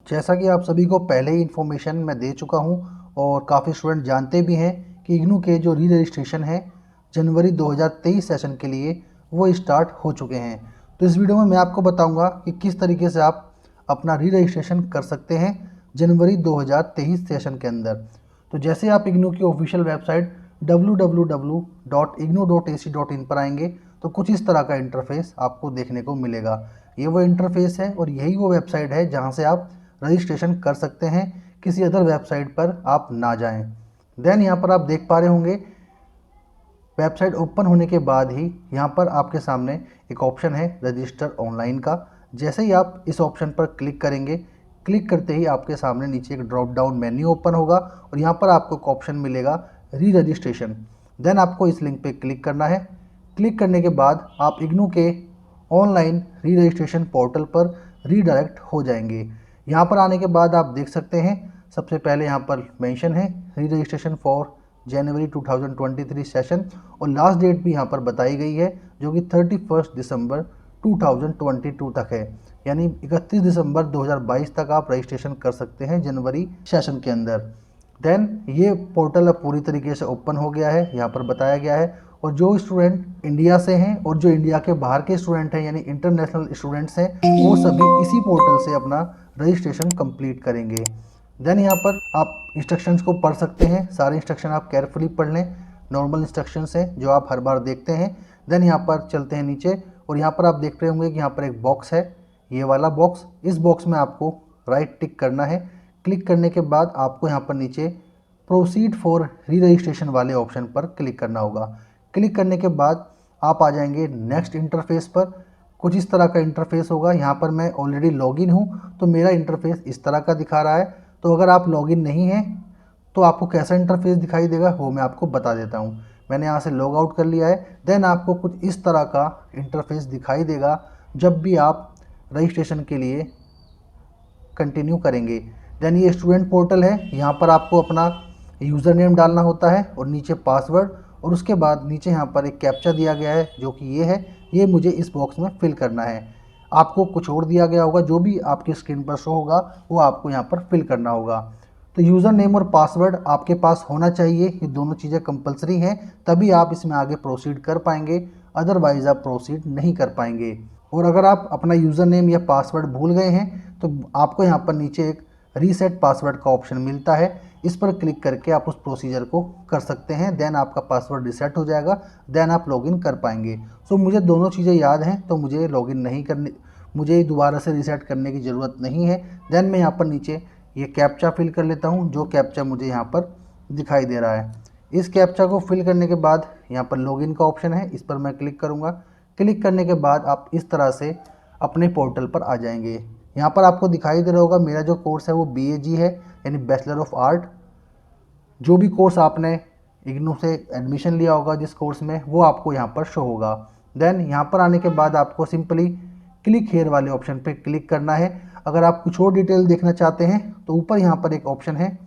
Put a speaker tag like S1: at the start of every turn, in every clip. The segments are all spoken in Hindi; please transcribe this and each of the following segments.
S1: जैसा कि आप सभी को पहले ही इन्फॉर्मेशन मैं दे चुका हूं और काफ़ी स्टूडेंट जानते भी हैं कि इग्नू के जो री रजिस्ट्रेशन है जनवरी 2023 सेशन के लिए वो स्टार्ट हो चुके हैं। तो इस वीडियो में मैं आपको बताऊंगा कि किस तरीके से आप अपना री रजिस्ट्रेशन कर सकते हैं जनवरी 2023 सेशन के अंदर। तो जैसे आप इग्नू की ऑफिशियल वेबसाइट www.ignu.ac.in पर आएंगे तो कुछ इस तरह का इंटरफेस आपको देखने को मिलेगा। ये वो इंटरफेस है और यही वो वेबसाइट है जहां से आप रजिस्ट्रेशन कर सकते हैं, किसी अदर वेबसाइट पर आप ना जाएं। देन यहाँ पर आप देख पा रहे होंगे वेबसाइट ओपन होने के बाद ही यहाँ पर आपके सामने एक ऑप्शन है रजिस्टर ऑनलाइन का। जैसे ही आप इस ऑप्शन पर क्लिक करेंगे, क्लिक करते ही आपके सामने नीचे एक ड्रॉप डाउन मेन्यू ओपन होगा और यहाँ पर आपको एक ऑप्शन मिलेगा री रजिस्ट्रेशन। देन आपको इस लिंक पे क्लिक करना है। क्लिक करने के बाद आप इग्नू के ऑनलाइन री रजिस्ट्रेशन पोर्टल पर रीडायरेक्ट हो जाएंगे। यहाँ पर आने के बाद आप देख सकते हैं सबसे पहले यहाँ पर मेंशन है री रजिस्ट्रेशन फॉर जनवरी 2023 सेशन और लास्ट डेट भी यहाँ पर बताई गई है जो कि 31 दिसंबर 2022 तक है, यानी 31 दिसंबर 2022 तक आप रजिस्ट्रेशन कर सकते हैं जनवरी सेशन के अंदर। देन ये पोर्टल अब पूरी तरीके से ओपन हो गया है, यहाँ पर बताया गया है। और जो स्टूडेंट इंडिया से हैं और जो इंडिया के बाहर के स्टूडेंट हैं यानी इंटरनेशनल स्टूडेंट्स हैं वो सभी इसी पोर्टल से अपना रजिस्ट्रेशन कंप्लीट करेंगे। देन यहाँ पर आप इंस्ट्रक्शंस को पढ़ सकते हैं, सारे इंस्ट्रक्शन आप केयरफुली पढ़ लें। नॉर्मल इंस्ट्रक्शंस हैं जो आप हर बार देखते हैं। देन यहाँ पर चलते हैं नीचे और यहाँ पर आप देख रहे होंगे कि यहाँ पर एक बॉक्स है, ये वाला बॉक्स। इस बॉक्स में आपको राइट टिक करना है। क्लिक करने के बाद आपको यहाँ पर नीचे प्रोसीड फॉर री रजिस्ट्रेशन वाले ऑप्शन पर क्लिक करना होगा। क्लिक करने के बाद आप आ जाएंगे नेक्स्ट इंटरफेस पर। कुछ इस तरह का इंटरफेस होगा। यहाँ पर मैं ऑलरेडी लॉगिन हूँ तो मेरा इंटरफेस इस तरह का दिखा रहा है। तो अगर आप लॉगिन नहीं हैं तो आपको कैसा इंटरफेस दिखाई देगा वो मैं आपको बता देता हूँ। मैंने यहाँ से लॉग आउट कर लिया है। देन आपको कुछ इस तरह का इंटरफेस दिखाई देगा जब भी आप रजिस्ट्रेशन के लिए कंटिन्यू करेंगे। देन ये स्टूडेंट पोर्टल है, यहाँ पर आपको अपना यूज़र नेम डालना होता है और नीचे पासवर्ड और उसके बाद नीचे यहाँ पर एक कैप्चा दिया गया है जो कि ये है, ये मुझे इस बॉक्स में फिल करना है। आपको कुछ और दिया गया होगा, जो भी आपकी स्क्रीन पर शो होगा वो आपको यहाँ पर फिल करना होगा। तो यूज़र नेम और पासवर्ड आपके पास होना चाहिए, ये दोनों चीज़ें कंपलसरी हैं, तभी आप इसमें आगे प्रोसीड कर पाएंगे, अदरवाइज़ आप प्रोसीड नहीं कर पाएंगे। और अगर आप अपना यूज़र नेम या पासवर्ड भूल गए हैं तो आपको यहाँ पर नीचे एक रीसेट पासवर्ड का ऑप्शन मिलता है, इस पर क्लिक करके आप उस प्रोसीजर को कर सकते हैं। देन आपका पासवर्ड रीसेट हो जाएगा, देन आप लॉगिन कर पाएंगे। सो मुझे दोनों चीज़ें याद हैं तो मुझे लॉगिन नहीं करनी, मुझे दोबारा से रीसेट करने की ज़रूरत नहीं है। देन मैं यहाँ पर नीचे ये कैप्चा फिल कर लेता हूँ, जो कैप्चा मुझे यहाँ पर दिखाई दे रहा है। इस कैप्चा को फिल करने के बाद यहाँ पर लॉगिन का ऑप्शन है, इस पर मैं क्लिक करूँगा। क्लिक करने के बाद आप इस तरह से अपने पोर्टल पर आ जाएंगे। यहाँ पर आपको दिखाई दे रहा होगा मेरा जो कोर्स है वो BAG है, यानी बैचलर ऑफ आर्ट। जो भी कोर्स आपने इग्नू से एडमिशन लिया होगा जिस कोर्स में, वो आपको यहाँ पर शो होगा। देन यहाँ पर आने के बाद आपको सिंपली क्लिक हेयर वाले ऑप्शन पे क्लिक करना है। अगर आप कुछ और डिटेल देखना चाहते हैं तो ऊपर यहाँ पर एक ऑप्शन है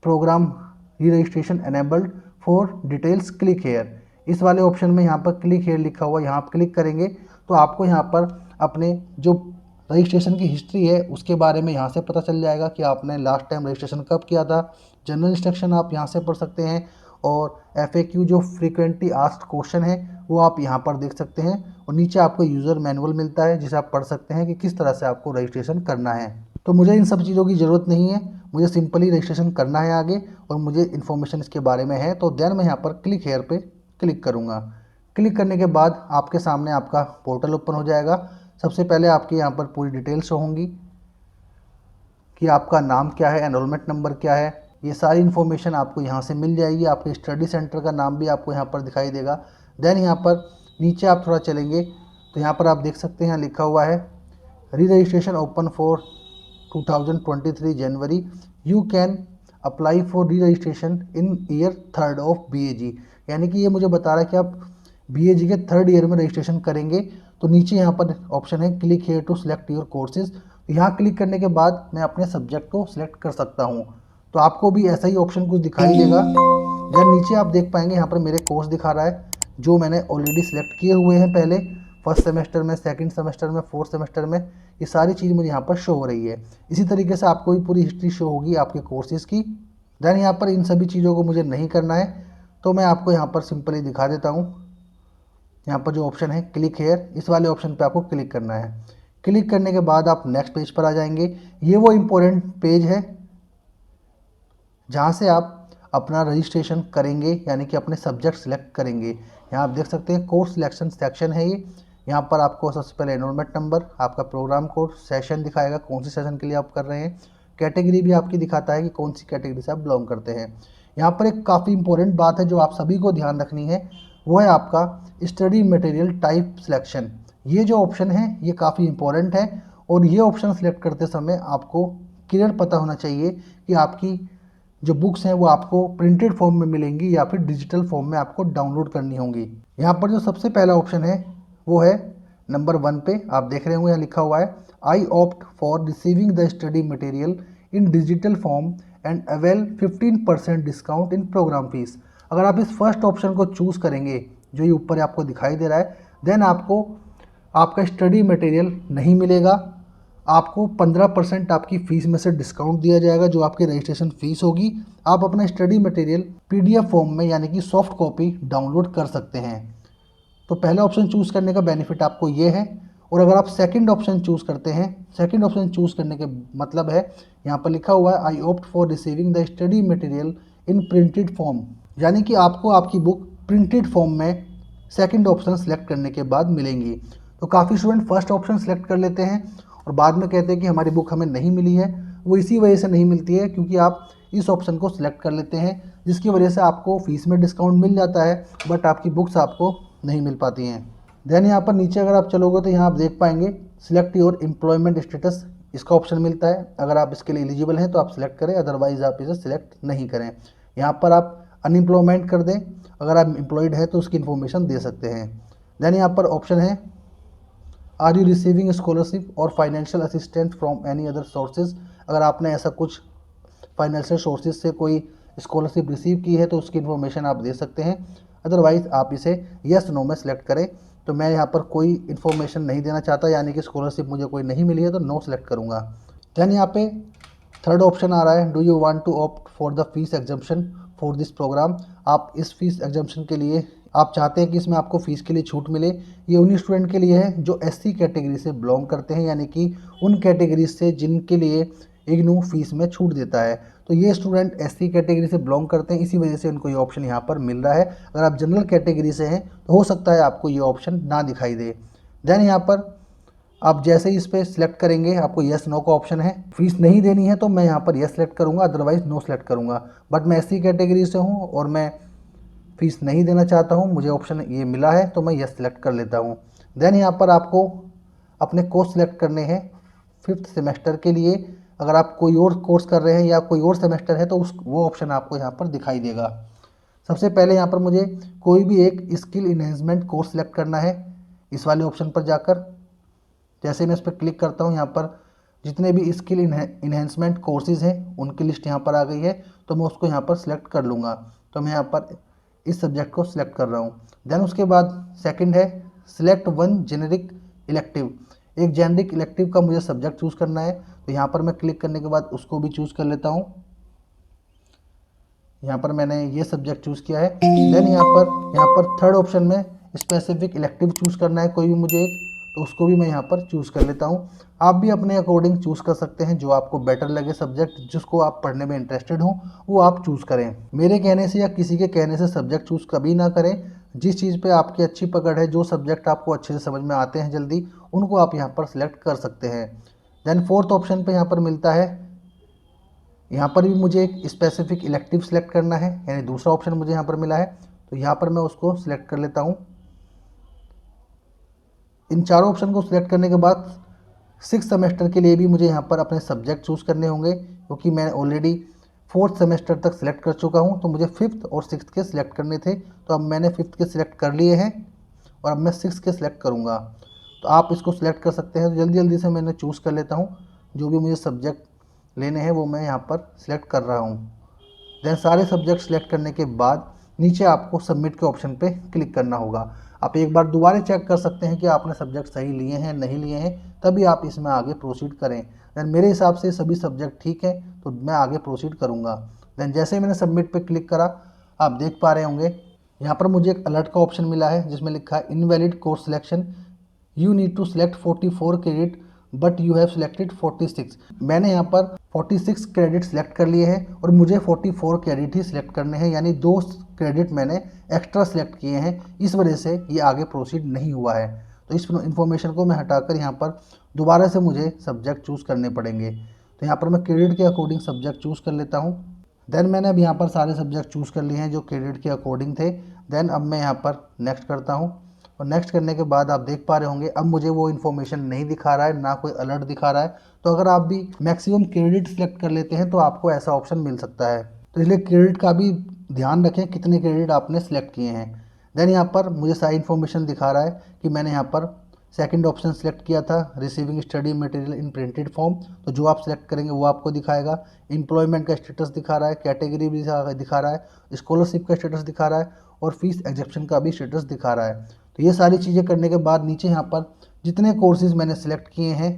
S1: program re registration enabled for details click here, इस वाले ऑप्शन में यहाँ पर क्लिक हेयर लिखा हुआ, यहाँ आप क्लिक करेंगे तो आपको यहाँ पर अपने जो रजिस्ट्रेशन की हिस्ट्री है उसके बारे में यहाँ से पता चल जाएगा कि आपने लास्ट टाइम रजिस्ट्रेशन कब किया था। जनरल इंस्ट्रक्शन आप यहाँ से पढ़ सकते हैं और FAQ जो फ्रीक्वेंटली आस्क्ड क्वेश्चन है वो आप यहाँ पर देख सकते हैं। और नीचे आपको यूज़र मैनुअल मिलता है जिसे आप पढ़ सकते हैं कि किस तरह से आपको रजिस्ट्रेशन करना है। तो मुझे इन सब चीज़ों की ज़रूरत नहीं है, मुझे सिंपली रजिस्ट्रेशन करना है आगे और मुझे इन्फॉर्मेशन इसके बारे में है। तो देन मैं यहाँ पर क्लिक हेयर पे क्लिक करूँगा। क्लिक करने के बाद आपके सामने आपका पोर्टल ओपन हो जाएगा। सबसे पहले आपके यहाँ पर पूरी डिटेल्स होंगी कि आपका नाम क्या है, एनरोलमेंट नंबर क्या है, ये सारी इन्फॉर्मेशन आपको यहाँ से मिल जाएगी। आपके स्टडी सेंटर का नाम भी आपको यहाँ पर दिखाई देगा। देन यहाँ पर नीचे आप थोड़ा चलेंगे तो यहाँ पर आप देख सकते हैं लिखा हुआ है री registration open for 2023 January, you can apply for री registration in year 3rd of BAG, यानी कि ये मुझे बता रहा है कि आप BAG के 3rd ईयर में रजिस्ट्रेशन करेंगे। तो नीचे यहाँ पर ऑप्शन है click here to select your courses, यहाँ क्लिक करने के बाद मैं अपने सब्जेक्ट को सिलेक्ट कर सकता हूँ। तो आपको भी ऐसा ही ऑप्शन कुछ दिखाई देगा। जब नीचे आप देख पाएंगे यहाँ पर मेरे कोर्स दिखा रहा है जो मैंने ऑलरेडी सिलेक्ट किए हुए हैं पहले। फर्स्ट सेमेस्टर में, सेकंड सेमेस्टर में, फोर्थ सेमेस्टर में, ये सारी चीज़ मुझे यहाँ पर शो हो रही है। इसी तरीके से आपको भी पूरी हिस्ट्री शो होगी आपके कोर्सेज़ की। देन यहाँ पर इन सभी चीज़ों को मुझे नहीं करना है, तो मैं आपको यहाँ पर सिंपली दिखा देता हूँ। यहाँ पर जो ऑप्शन है क्लिक हेयर, इस वाले ऑप्शन पे आपको क्लिक करना है। क्लिक करने के बाद आप नेक्स्ट पेज पर आ जाएंगे। ये वो इम्पोर्टेंट पेज है जहाँ से आप अपना रजिस्ट्रेशन करेंगे, यानी कि अपने सब्जेक्ट सेलेक्ट करेंगे। यहाँ आप देख सकते हैं कोर्स सिलेक्शन सेक्शन है ये। यहाँ पर आपको सबसे पहले एनरोलमेंट नंबर, आपका प्रोग्राम कोड, सेशन दिखाएगा कौन सी सेशन के लिए आप कर रहे हैं, कैटेगरी भी आपकी दिखाता है कि कौन सी कैटेगरी से आप बिलोंग करते हैं। यहाँ पर एक काफ़ी इंपॉर्टेंट बात है जो आप सभी को ध्यान रखनी है, वो है आपका स्टडी मटेरियल टाइप सिलेक्शन। ये जो ऑप्शन है ये काफ़ी इंपॉर्टेंट है, और ये ऑप्शन सेलेक्ट करते समय आपको क्लियर पता होना चाहिए कि आपकी जो बुक्स हैं वो आपको प्रिंटेड फॉर्म में मिलेंगी या फिर डिजिटल फॉर्म में आपको डाउनलोड करनी होंगी। यहाँ पर जो सबसे पहला ऑप्शन है वो है नंबर 1 पे, आप देख रहे होंगे यहाँ लिखा हुआ है I opt for receiving the study material in digital form and avail 15% discount in program fees. अगर आप इस फर्स्ट ऑप्शन को चूज़ करेंगे जो ये ऊपर आपको दिखाई दे रहा है, देन आपको आपका स्टडी मटेरियल नहीं मिलेगा, आपको 15% आपकी फ़ीस में से डिस्काउंट दिया जाएगा जो आपकी रजिस्ट्रेशन फ़ीस होगी। आप अपना स्टडी मटेरियल PDF फॉर्म में यानी कि सॉफ्ट कॉपी डाउनलोड कर सकते हैं। तो पहला ऑप्शन चूज़ करने का बेनिफिट आपको ये है। और अगर आप सेकंड ऑप्शन चूज़ करते हैं, सेकंड ऑप्शन चूज़ करने के मतलब है यहाँ पर लिखा हुआ है I opt for receiving the study material in printed form, यानी कि आपको आपकी बुक प्रिंटेड फॉर्म में सेकंड ऑप्शन सेलेक्ट करने के बाद मिलेंगी। तो काफ़ी स्टूडेंट फर्स्ट ऑप्शन सेलेक्ट कर लेते हैं और बाद में कहते हैं कि हमारी बुक हमें नहीं मिली है। वो इसी वजह से नहीं मिलती है क्योंकि आप इस ऑप्शन को सिलेक्ट कर लेते हैं, जिसकी वजह से आपको फ़ीस में डिस्काउंट मिल जाता है, बट आपकी बुक्स आपको नहीं मिल पाती हैं। देन यहाँ पर नीचे अगर आप चलोगे तो यहाँ आप देख पाएंगे सिलेक्ट योर एम्प्लॉयमेंट स्टेटस, इसका ऑप्शन मिलता है। अगर आप इसके लिए एलिजिबल हैं तो आप सिलेक्ट करें, अदरवाइज आप इसे सिलेक्ट नहीं करें। यहाँ पर आप अनएम्प्लॉयमेंट कर दें, अगर आप एम्प्लॉयड है तो उसकी इन्फॉर्मेशन दे सकते हैं। देन यहाँ पर ऑप्शन है आर यू रिसीविंग स्कॉलरशिप और financial assistance from any other sources. अगर आपने ऐसा कुछ फाइनेंशियल सोर्सेज से कोई स्कॉलरशिप रिसीव की है तो उसकी इन्फॉर्मेशन आप दे सकते हैं, अदरवाइज आप इसे यस नो में सेलेक्ट करें। तो मैं यहाँ पर कोई इन्फॉर्मेशन नहीं देना चाहता, यानी कि स्कॉलरशिप मुझे कोई नहीं मिली है तो नो सेलेक्ट करूँगा। दैन यहाँ पे थर्ड ऑप्शन आ रहा है do you want to opt for the fees exemption for this program. आप इस फीस एग्जम्पशन के लिए आप चाहते हैं कि इसमें आपको फ़ीस के लिए छूट मिले। ये उन्हीं स्टूडेंट के लिए है जो SC कैटेगरी से बिलोंग करते हैं, यानी कि उन कैटेगरीज से जिनके लिए इग्नू फीस में छूट देता है। तो ये स्टूडेंट SC कैटेगरी से बिलोंग करते हैं, इसी वजह से उनको ये ऑप्शन यहाँ पर मिल रहा है। अगर आप जनरल कैटेगरी से हैं तो हो सकता है आपको ये ऑप्शन ना दिखाई दे। देन यहाँ पर आप जैसे ही इस पर सिलेक्ट करेंगे आपको येस नो का ऑप्शन है। फीस नहीं देनी है तो मैं यहाँ पर येस सेलेक्ट करूँगा, अदरवाइज नो सेलेक्ट करूँगा। बट मैं SC कैटेगरी से हूँ और मैं फीस नहीं देना चाहता हूँ, मुझे ऑप्शन ये मिला है तो मैं यस सेलेक्ट कर लेता हूँ। देन यहाँ पर आपको अपने कोर्स सेलेक्ट करने हैं 5th सेमेस्टर के लिए। अगर आप कोई और कोर्स कर रहे हैं या कोई और सेमेस्टर है तो वो ऑप्शन आपको यहाँ पर दिखाई देगा। सबसे पहले यहाँ पर मुझे कोई भी एक स्किल इन्हेंसमेंट कोर्स सेलेक्ट करना है। इस वाले ऑप्शन पर जाकर जैसे मैं इस पर क्लिक करता हूँ, यहाँ पर जितने भी स्किल इन्हेंसमेंट कोर्सेज़ हैं उनकी लिस्ट यहाँ पर आ गई है, तो मैं उसको यहाँ पर सिलेक्ट कर लूँगा। तो मैं यहाँ पर इस सब्जेक्ट को सिलेक्ट कर रहा हूँ। देन उसके बाद सेकंड है सिलेक्ट वन जेनेरिक इलेक्टिव। एक जेनेरिक इलेक्टिव का मुझे सब्जेक्ट चूज़ करना है, तो यहाँ पर मैं क्लिक करने के बाद उसको भी चूज़ कर लेता हूँ। यहाँ पर मैंने ये सब्जेक्ट चूज़ किया है। देन यहाँ पर थर्ड ऑप्शन में स्पेसिफिक इलेक्टिव चूज़ करना है कोई भी मुझे एक, तो उसको भी मैं यहाँ पर चूज़ कर लेता हूँ। आप भी अपने अकॉर्डिंग चूज़ कर सकते हैं, जो आपको बेटर लगे सब्जेक्ट, जिसको आप पढ़ने में इंटरेस्टेड हो वो आप चूज़ करें। मेरे कहने से या किसी के कहने से सब्जेक्ट चूज़ कभी ना करें। जिस चीज़ पे आपकी अच्छी पकड़ है, जो सब्जेक्ट आपको अच्छे से समझ में आते हैं जल्दी, उनको आप यहाँ पर सिलेक्ट कर सकते हैं। देन फोर्थ ऑप्शन पर यहाँ पर मिलता है, यहाँ पर भी मुझे एक स्पेसिफिक इलेक्टिव सेलेक्ट करना है, यानी दूसरा ऑप्शन मुझे यहाँ पर मिला है, तो यहाँ पर मैं उसको सिलेक्ट कर लेता हूँ। इन चारों ऑप्शन को सिलेक्ट करने के बाद 6th सेमेस्टर के लिए भी मुझे यहाँ पर अपने सब्जेक्ट चूज़ करने होंगे, क्योंकि मैं ऑलरेडी 4th सेमेस्टर तक सिलेक्ट कर चुका हूँ, तो मुझे 5th और 6th के सिलेक्ट करने थे। तो अब मैंने 5th के सिलेक्ट कर लिए हैं और अब मैं 6th के सिलेक्ट करूँगा। तो आप इसको सिलेक्ट कर सकते हैं। तो जल्दी जल्दी से मैंने चूज़ कर लेता हूँ, जो भी मुझे सब्जेक्ट लेने हैं वो मैं यहाँ पर सिलेक्ट कर रहा हूँ। देन सारे सब्जेक्ट सिलेक्ट करने के बाद नीचे आपको सबमिट के ऑप्शन पे क्लिक करना होगा। आप एक बार दोबारा चेक कर सकते हैं कि आपने सब्जेक्ट सही लिए हैं नहीं लिए हैं, तभी आप इसमें आगे प्रोसीड करें। देन मेरे हिसाब से सभी सब्जेक्ट ठीक है तो मैं आगे प्रोसीड करूँगा। देन जैसे ही मैंने सबमिट पे क्लिक करा, आप देख पा रहे होंगे यहाँ पर मुझे एक अलर्ट का ऑप्शन मिला है जिसमें लिखा है invalid course selection, you need to select 44 credit but you have selected 46। मैंने यहाँ पर 46 क्रेडिट सिलेक्ट कर लिए हैं और मुझे 44 क्रेडिट ही सिलेक्ट करने हैं, यानी 2 क्रेडिट मैंने एक्स्ट्रा सिलेक्ट किए हैं, इस वजह से ये आगे प्रोसीड नहीं हुआ है। तो इस इन्फॉर्मेशन को मैं हटाकर यहाँ पर दोबारा से मुझे सब्जेक्ट चूज़ करने पड़ेंगे। तो यहाँ पर मैं क्रेडिट के अकॉर्डिंग सब्जेक्ट चूज़ कर लेता हूँ। देन मैंने अब यहाँ पर सारे सब्जेक्ट चूज़ कर लिए हैं जो क्रेडिट के अकॉर्डिंग थे। देन अब मैं यहाँ पर नेक्स्ट करता हूँ और नेक्स्ट करने के बाद आप देख पा रहे होंगे अब मुझे वो इन्फॉर्मेशन नहीं दिखा रहा है, ना कोई अलर्ट दिखा रहा है। तो अगर आप भी मैक्सिमम क्रेडिट सेलेक्ट कर लेते हैं तो आपको ऐसा ऑप्शन मिल सकता है। तो इसलिए क्रेडिट का भी ध्यान रखें कितने क्रेडिट आपने सेलेक्ट किए हैं। देन यहाँ पर मुझे सारी इन्फॉर्मेशन दिखा रहा है कि मैंने यहाँ पर सेकंड ऑप्शन सेलेक्ट किया था, रिसीविंग स्टडी मटेरियल इन प्रिंटेड फॉर्म। तो जो आप सेलेक्ट करेंगे वो आपको दिखाएगा। एम्प्लॉयमेंट का स्टेटस दिखा रहा है, कैटेगरी भी दिखा रहा है, स्कॉलरशिप का स्टेटस दिखा रहा है और फीस एग्जेप्शन का भी स्टेटस दिखा रहा है। तो ये सारी चीज़ें करने के बाद नीचे यहाँ पर जितने कोर्सेज मैंने सेलेक्ट किए हैं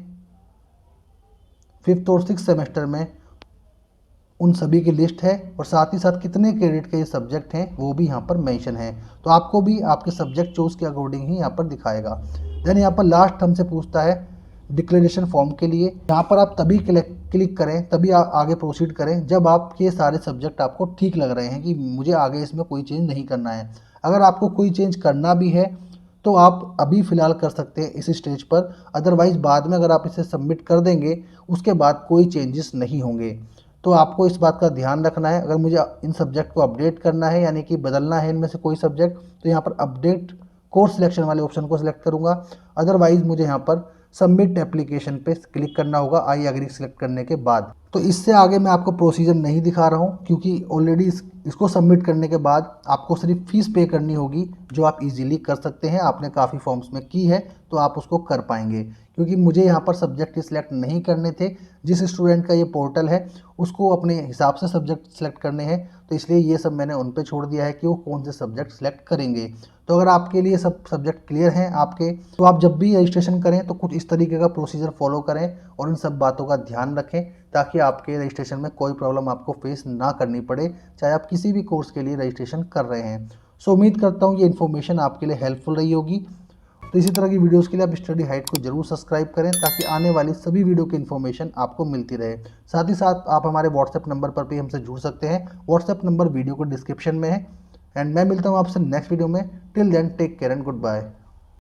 S1: 5th और 6th सेमेस्टर में, उन सभी की लिस्ट है और साथ ही साथ कितने क्रेडिट के सब्जेक्ट हैं वो भी यहाँ पर मेंशन है। तो आपको भी आपके सब्जेक्ट चूज़ के अकॉर्डिंग ही यहाँ पर दिखाएगा। देन यहाँ पर लास्ट हमसे पूछता है डिक्लेरेशन फॉर्म के लिए। यहाँ पर आप तभी क्लिक करें, तभी आगे प्रोसीड करें जब आपके सारे सब्जेक्ट आपको ठीक लग रहे हैं कि मुझे आगे इसमें कोई चेंज नहीं करना है। अगर आपको कोई चेंज करना भी है तो आप अभी फ़िलहाल कर सकते हैं इस स्टेज पर, अदरवाइज़ बाद में अगर आप इसे सबमिट कर देंगे उसके बाद कोई चेंजेस नहीं होंगे। तो आपको इस बात का ध्यान रखना है। अगर मुझे इन सब्जेक्ट को अपडेट करना है यानी कि बदलना है इनमें से कोई सब्जेक्ट, तो यहाँ पर अपडेट कोर्स सिलेक्शन वाले ऑप्शन को सिलेक्ट करूँगा। अदरवाइज़ मुझे यहाँ पर सबमिट एप्लीकेशन पे क्लिक करना होगा आई एग्री सेलेक्ट करने के बाद। तो इससे आगे मैं आपको प्रोसीजर नहीं दिखा रहा हूँ क्योंकि ऑलरेडी इसको सबमिट करने के बाद आपको सिर्फ फीस पे करनी होगी जो आप इजीली कर सकते हैं। आपने काफ़ी फॉर्म्स में की है तो आप उसको कर पाएंगे, क्योंकि मुझे यहाँ पर सब्जेक्ट सिलेक्ट नहीं करने थे। जिस स्टूडेंट का ये पोर्टल है उसको अपने हिसाब से सब्जेक्ट सेलेक्ट करने हैं, तो इसलिए ये सब मैंने उन पे छोड़ दिया है कि वो कौन से सब्जेक्ट सेलेक्ट करेंगे। तो अगर आपके लिए सब सब्जेक्ट क्लियर हैं आपके, तो आप जब भी रजिस्ट्रेशन करें तो कुछ इस तरीके का प्रोसीजर फॉलो करें और इन सब बातों का ध्यान रखें ताकि आपके रजिस्ट्रेशन में कोई प्रॉब्लम आपको फेस ना करनी पड़े, चाहे आप किसी भी कोर्स के लिए रजिस्ट्रेशन कर रहे हैं। सो उम्मीद करता हूँ ये इन्फॉर्मेशन आपके लिए हेल्पफुल रही होगी। तो इसी तरह की वीडियोस के लिए आप स्टडी हाइट को जरूर सब्सक्राइब करें ताकि आने वाली सभी वीडियो की इन्फॉर्मेशन आपको मिलती रहे। साथ ही साथ आप हमारे व्हाट्सएप नंबर पर भी हमसे जुड़ सकते हैं। व्हाट्सएप नंबर वीडियो को डिस्क्रिप्शन में है। एंड मैं मिलता हूँ आपसे नेक्स्ट वीडियो में। Till then take care and good bye.